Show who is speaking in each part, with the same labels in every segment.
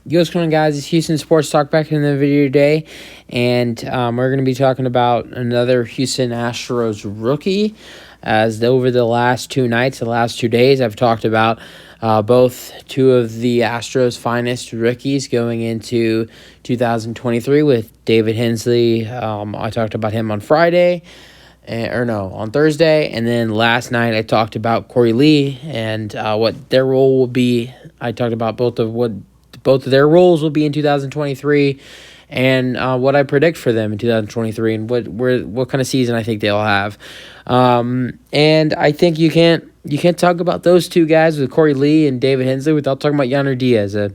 Speaker 1: Yo, what's going on, guys? It's Houston Sports Talk back in the video today, and we're going to be talking about another Houston Astros rookie. As over the last 2 nights, the last 2 days, I've talked about both two of the Astros' finest rookies going into 2023 with David Hensley. I talked about him on Friday. On Thursday, and then last night I talked about Corey Lee and what their role will be. I talked about both of their roles will be in 2023, and what I predict for them in 2023, and what kind of season I think they'll have. And I think you can't talk about those two guys with Corey Lee and David Hensley without talking about Yainer Diaz, a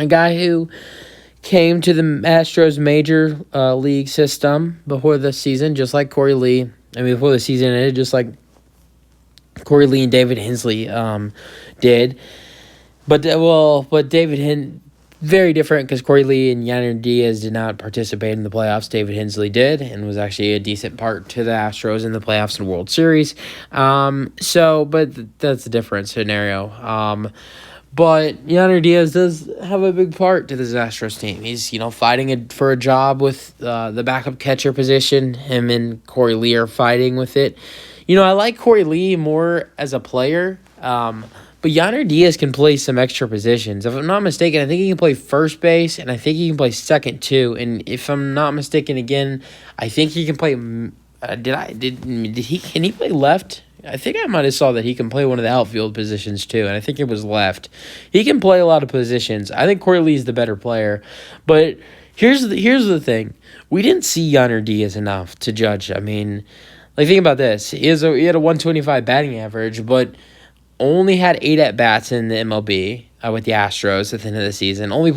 Speaker 1: guy who came to the Astros major league system before the season, just like Corey Lee. Before the season ended, just like Corey Lee and David Hensley did. But David very different because Corey Lee and Yainer Diaz did not participate in the playoffs. David Hensley did and was actually a decent part to the Astros in the playoffs and World Series. But that's a different scenario. But Yainer Diaz does have a big part to this Astros team. He's, fighting for a job with the backup catcher position. Him and Corey Lee are fighting with it. I like Corey Lee more as a player, but Yainer Diaz can play some extra positions. If I'm not mistaken, I think he can play first base, and I think he can play second too. And if I'm not mistaken, again, I think he can play. Can he play left? I think I might have saw that he can play one of the outfield positions too, and I think it was left. He can play a lot of positions. I think Corey Lee's the better player, but here's the thing: we didn't see Yainer Diaz enough to judge. Think about this: he had a 125 batting average, but only had 8 at bats in the MLB with the Astros at the end of the season. He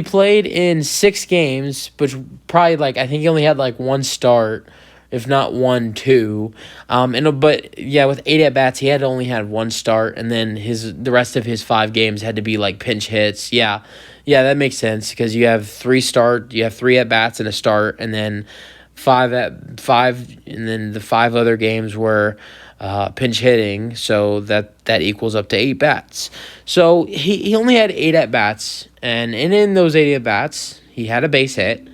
Speaker 1: played in 6 games, which probably I think he only had 1 start, if not 1, 2. With 8 at bats, he had only had 1 start, and then the rest of his 5 games had to be pinch hits. Yeah, that makes sense because you have 3 at bats and a start, and then 5, and then the 5 other games were pinch hitting, so that equals up to 8 bats. So he only had 8 at bats, and in those 8 at bats, he had a base hit.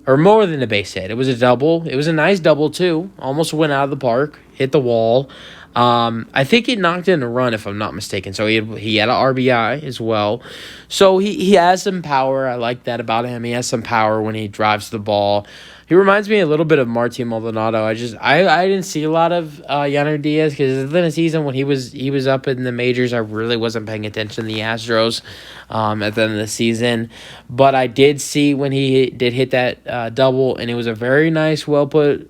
Speaker 1: Or more than a base hit. It was a double. It was a nice double, too. Almost went out of the park. Hit the wall. I think it knocked in a run, if I'm not mistaken. So he had an RBI as well. So he has some power. I like that about him. He has some power when he drives the ball. He reminds me a little bit of Martin Maldonado. I didn't see a lot of Yainer Diaz because at the end of the season when he was up in the majors, I really wasn't paying attention to the Astros at the end of the season. But I did see when he did hit that double, and it was a very nice, well put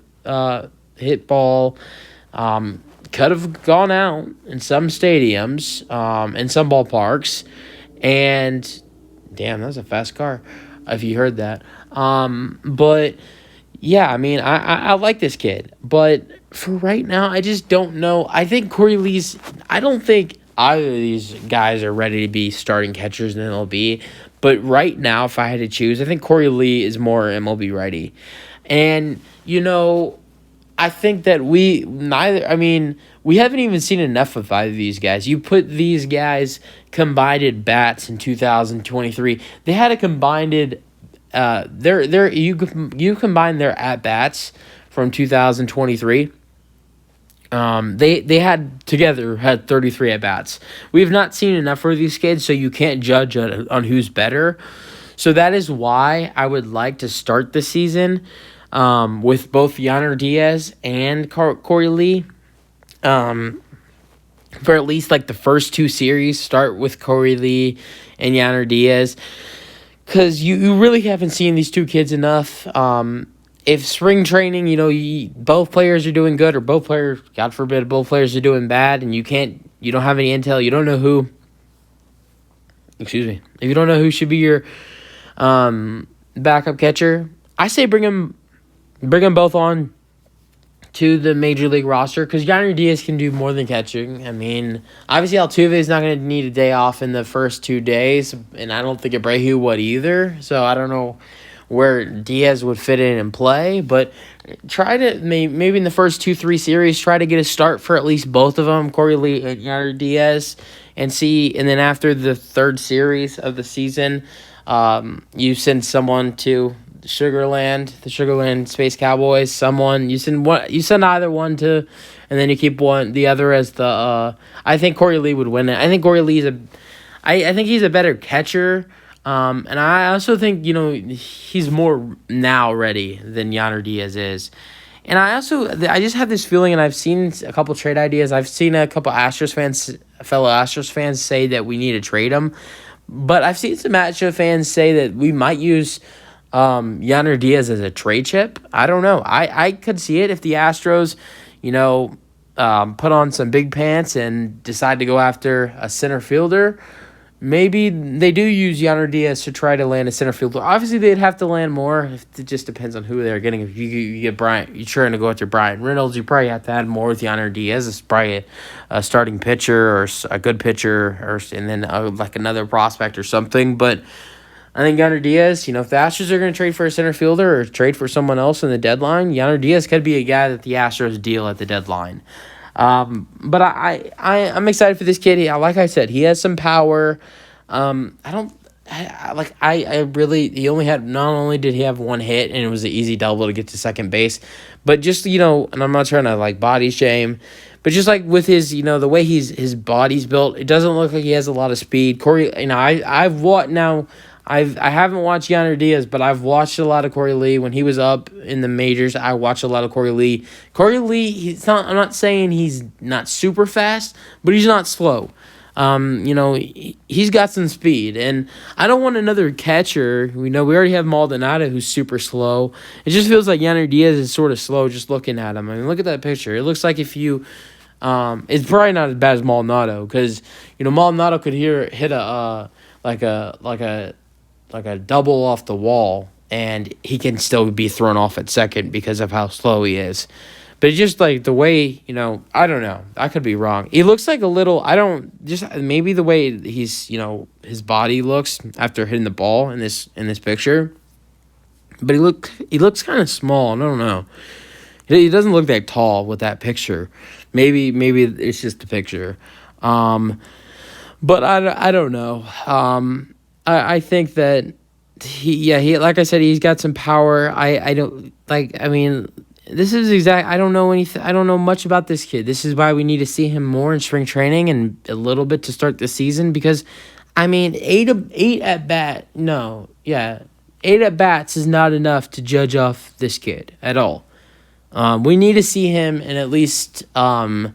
Speaker 1: hit ball. Could have gone out in some stadiums, in some ballparks, and damn, that was a fast car. If you heard that, but. Yeah, I like this kid, but for right now, I just don't know. I think I don't think either of these guys are ready to be starting catchers in MLB, but right now, if I had to choose, I think Corey Lee is more MLB ready. And, I think that we haven't even seen enough of either of these guys. You put these guys combined at bats in 2023, they had a combined you combine their at bats from 2023. They had 33 at bats. We have not seen enough for these kids, so you can't judge on who's better. So that is why I would like to start the season with both Yainer Diaz and Corey Lee. For at least the first 2 series, start with Corey Lee and Yainer Diaz. Because you really haven't seen these 2 kids enough. If spring training, both players are doing good, or God forbid, both players are doing bad, and you don't have any intel, you don't know who. Excuse me. If you don't know who should be your backup catcher, I say bring them both on to the major league roster because Yainer Diaz can do more than catching. Obviously Altuve is not going to need a day off in the first 2 days, and I don't think Abreu would either. So I don't know where Diaz would fit in and play, but try to maybe in the first 2-3 series try to get a start for at least both of them, Corey Lee and Yainer Diaz, and see. And then after the third series of the season, you send someone to the Sugarland Space Cowboys. Someone you send either one to, and then you keep the other as the. I think Corey Lee would win it. I think Corey Lee's I think he's a better catcher. And I also think, he's more now ready than Yainer Diaz is. And I just have this feeling, and I've seen a couple trade ideas. I've seen a couple fellow Astros fans say that we need to trade him. But I've seen some Astros fans say that we might use Yainer Diaz as a trade chip. I don't know. I could see it if the Astros, put on some big pants and decide to go after a center fielder. Maybe they do use Yainer Diaz to try to land a center fielder. Obviously, they'd have to land more. It just depends on who they're getting. If you get Brian, you're trying to go after Brian Reynolds, you probably have to add more with Yainer Diaz. It's probably a starting pitcher or a good pitcher, and then like another prospect or something. But I think Yainer Diaz, if the Astros are going to trade for a center fielder or trade for someone else in the deadline, Yainer Diaz could be a guy that the Astros deal at the deadline. But I'm excited for this kid. Like I said, he has some power. He only had, not only did he have one hit and it was an easy double to get to second base, but just, and I'm not trying to body shame, but just with his, the way his body's built, it doesn't look like he has a lot of speed. Corey, I haven't watched Yainer Diaz, but I've watched a lot of Corey Lee. When he was up in the majors, I watched a lot of Corey Lee. Corey Lee, I'm not saying he's not super fast, but he's not slow. He's got some speed, and I don't want another catcher. We already have Maldonado, who's super slow. It just feels like Yainer Diaz is sort of slow just looking at him. I mean, look at that picture. It looks like if you, it's probably not as bad as Maldonado, because Maldonado could hit a double off the wall, and he can still be thrown off at second because of how slow he is. But it's just the way, I don't know. I could be wrong. He looks like a little, maybe the way he's, his body looks after hitting the ball in this picture. But he looks kind of small. I don't know. He doesn't look that tall with that picture. Maybe it's just a picture. But I don't know. I think that he like I said, he's got some power. This is I don't know anything. I don't know much about this kid. This is why we need to see him more in spring training and a little bit to start the season, because, 8 at bats is not enough to judge off this kid at all. We need to see him in at least a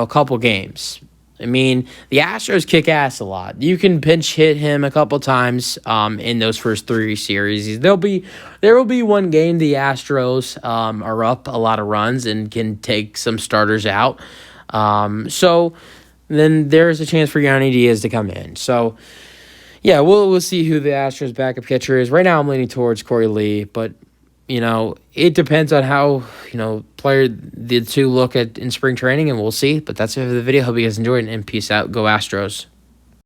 Speaker 1: couple games. The Astros kick ass a lot. You can pinch hit him a couple times in those first 3 series. There will be one game the Astros are up a lot of runs and can take some starters out. So then there's a chance for Yainer Diaz to come in. So yeah, we'll see who the Astros backup catcher is. Right now I'm leaning towards Corey Lee, but it depends on how, the two look at in spring training, and we'll see. But that's it for the video. Hope you guys enjoyed, and peace out. Go Astros.